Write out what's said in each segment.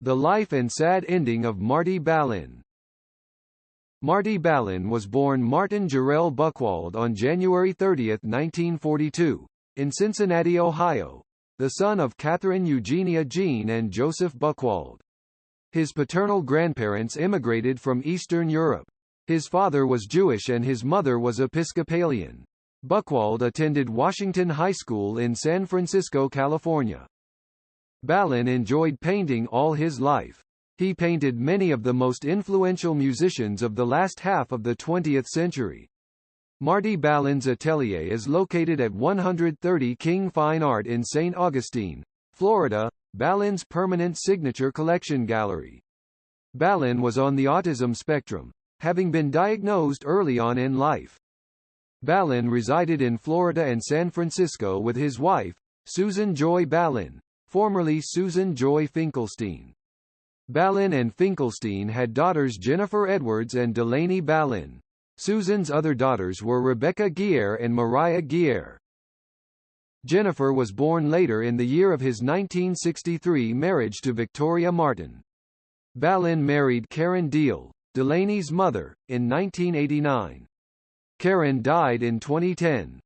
The life and sad ending of Marty Balin. Marty Balin was born Martyn Jerel Buchwald on January 30, 1942, in Cincinnati, Ohio, the son of Catherine Eugenia and Joseph Buchwald. His paternal grandparents immigrated from Eastern Europe. His father was Jewish and his mother was Episcopalian. Buchwald attended Washington High School in San Francisco, California. Balin enjoyed painting all his life. He painted many of the most influential musicians of the last half of the 20th century. Marty Balin's atelier is located at 130 King Fine Art in St. Augustine, Florida, Balin's permanent signature collection gallery. Balin was on the autism spectrum, having been diagnosed early on in life. Balin resided in Florida and San Francisco with his wife, Susan Joy Balin, formerly Susan Joy Finkelstein. Balin and Finkelstein had daughters Jennifer Edwards and Delaney Balin. Susan's other daughters were Rebecca Guier and Mariah Guier. Jennifer was born later in the year of his 1963 marriage to Victoria Martin. Balin married Karen Deal, Delaney's mother, in 1989. Karen died in 2010.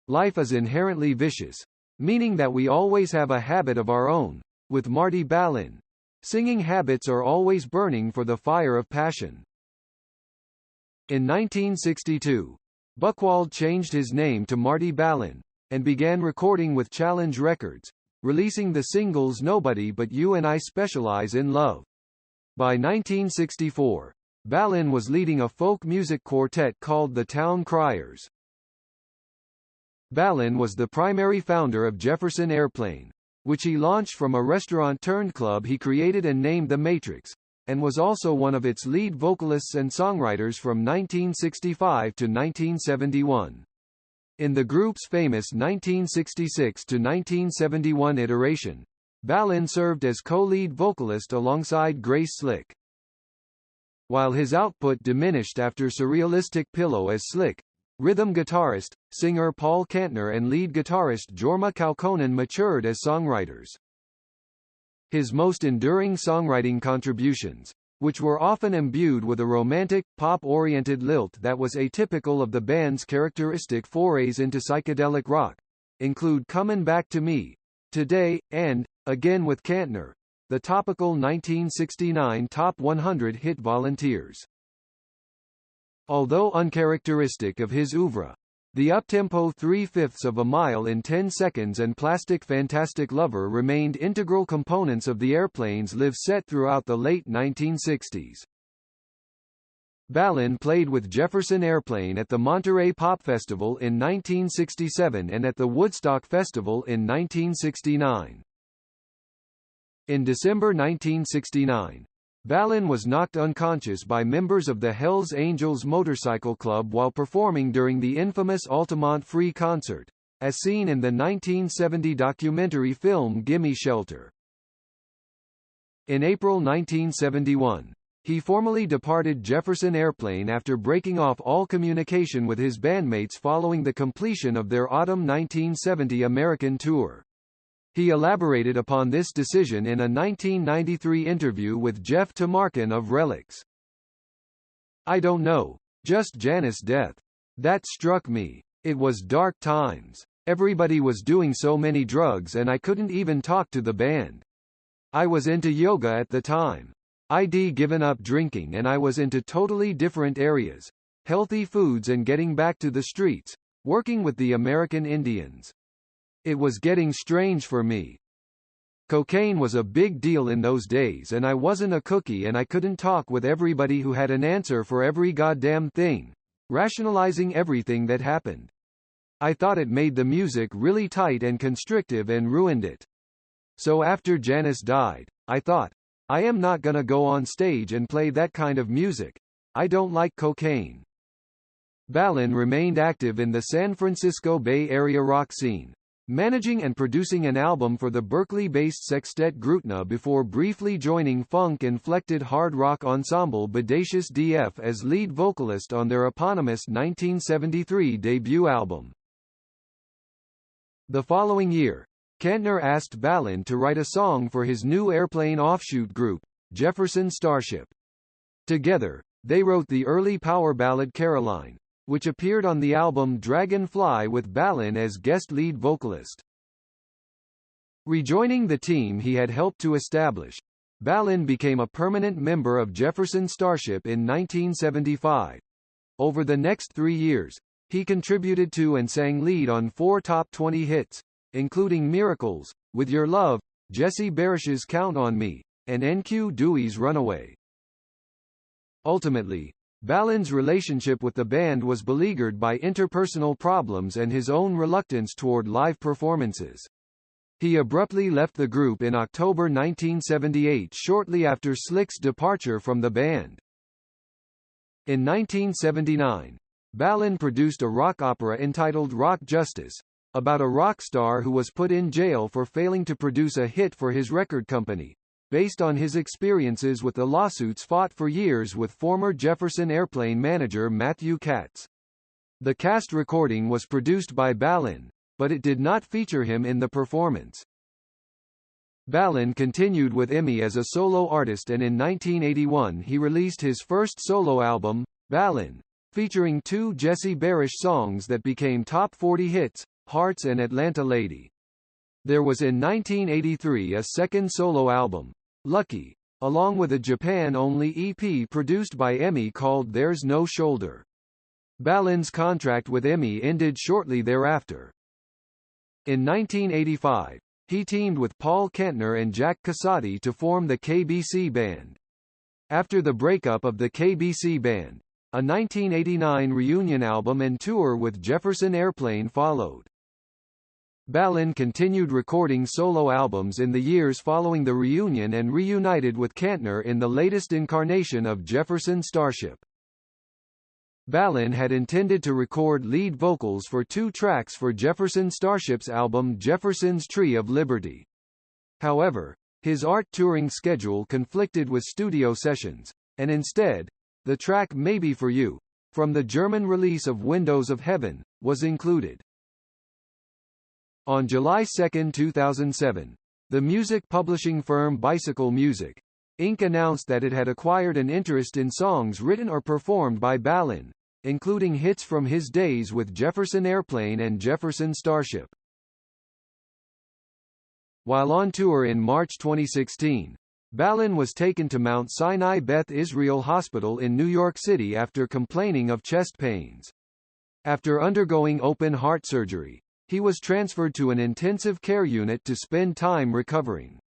Life is inherently vicious, meaning that we always have a habit of our own. With Marty Balin, singing habits are always burning for the fire of passion. In 1962, Buchwald changed his name to Marty Balin, and began recording with Challenge Records, releasing the singles Nobody But You and I Specialize in Love. By 1964, Balin was leading a folk music quartet called the Town Criers. Balin was the primary founder of Jefferson Airplane, which he launched from a restaurant-turned-club he created and named The Matrix, and was also one of its lead vocalists and songwriters from 1965 to 1971. In the group's famous 1966 to 1971 iteration, Balin served as co-lead vocalist alongside Grace Slick. While his output diminished after Surrealistic Pillow as Slick, rhythm guitarist, singer Paul Kantner and lead guitarist Jorma Kaukonen matured as songwriters. His most enduring songwriting contributions, which were often imbued with a romantic, pop-oriented lilt that was atypical of the band's characteristic forays into psychedelic rock, include Comin' Back to Me, Today, and, again with Kantner, the topical 1969 Top 100 hit Volunteers. Although uncharacteristic of his oeuvre, the uptempo 3/5 of a Mile in 10 Seconds and Plastic Fantastic Lover remained integral components of the Airplane's live set throughout the late 1960s. Balin played with Jefferson Airplane at the Monterey Pop Festival in 1967 and at the Woodstock Festival in 1969. In December 1969, Balin was knocked unconscious by members of the Hells Angels Motorcycle Club while performing during the infamous Altamont Free concert, as seen in the 1970 documentary film Gimme Shelter. In April 1971, he formally departed Jefferson Airplane after breaking off all communication with his bandmates following the completion of their autumn 1970 American tour. He elaborated upon this decision in a 1993 interview with Jeff Tamarkin of Relics. "I don't know, just Janis' death. That struck me. It was dark times. Everybody was doing so many drugs and I couldn't even talk to the band. I was into yoga at the time. I'd given up drinking and I was into totally different areas, healthy foods and getting back to the streets, working with the American Indians. It was getting strange for me. Cocaine was a big deal in those days and I wasn't a cookie and I couldn't talk with everybody who had an answer for every goddamn thing, rationalizing everything that happened. I thought it made the music really tight and constrictive and ruined it. So after Janis died, I thought, I am not gonna go on stage and play that kind of music. I don't like cocaine." Balin remained active in the San Francisco Bay Area rock scene, managing and producing an album for the Berkeley-based sextet Grutna before briefly joining funk-inflected hard rock ensemble Bodacious DF as lead vocalist on their eponymous 1973 debut album. The following year, Kantner asked Balin to write a song for his new airplane offshoot group, Jefferson Starship. Together, they wrote the early power ballad Caroline, which appeared on the album Dragonfly with Balin as guest lead vocalist. Rejoining the team he had helped to establish, Balin became a permanent member of Jefferson Starship in 1975. Over the next 3 years, he contributed to and sang lead on 4 top 20 hits, including Miracles, With Your Love, Jesse Barish's Count on Me, and N.Q. Dewey's Runaway. Ultimately, Balin's relationship with the band was beleaguered by interpersonal problems and his own reluctance toward live performances. He abruptly left the group in October 1978 shortly after Slick's departure from the band. In 1979, Balin produced a rock opera entitled Rock Justice, about a rock star who was put in jail for failing to produce a hit for his record company, based on his experiences with the lawsuits fought for years with former Jefferson Airplane manager Matthew Katz. The cast recording was produced by Balin, but it did not feature him in the performance. Balin continued with EMI as a solo artist, and in 1981 he released his first solo album, Balin, featuring 2 Jesse Barish songs that became top 40 hits, Hearts and Atlanta Lady. There was in 1983 a second solo album, Lucky, along with a Japan-only EP produced by EMI called There's No Shoulder. Balin's contract with EMI ended shortly thereafter. In 1985, he teamed with Paul Kantner and Jack Casati to form the KBC Band. After the breakup of the KBC Band, a 1989 reunion album and tour with Jefferson Airplane followed. Balin continued recording solo albums in the years following the reunion and reunited with Kantner in the latest incarnation of Jefferson Starship. Balin had intended to record lead vocals for 2 tracks for Jefferson Starship's album Jefferson's Tree of Liberty. However, his art touring schedule conflicted with studio sessions, and instead, the track Maybe For You, from the German release of Windows of Heaven, was included. On July 2, 2007, the music publishing firm Bicycle Music, Inc. announced that it had acquired an interest in songs written or performed by Balin, including hits from his days with Jefferson Airplane and Jefferson Starship. While on tour in March 2016, Balin was taken to Mount Sinai Beth Israel Hospital in New York City after complaining of chest pains. After undergoing open-heart surgery, he was transferred to an intensive care unit to spend time recovering.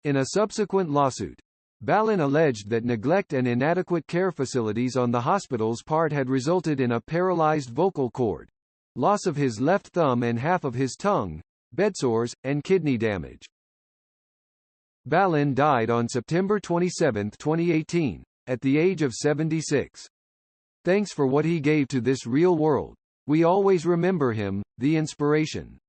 In a subsequent lawsuit, Balin alleged that neglect and inadequate care facilities on the hospital's part had resulted in a paralyzed vocal cord, loss of his left thumb and half of his tongue, bedsores, and kidney damage. Balin died on September 27, 2018, at the age of 76. Thanks for what he gave to this real world. We always remember him, the inspiration.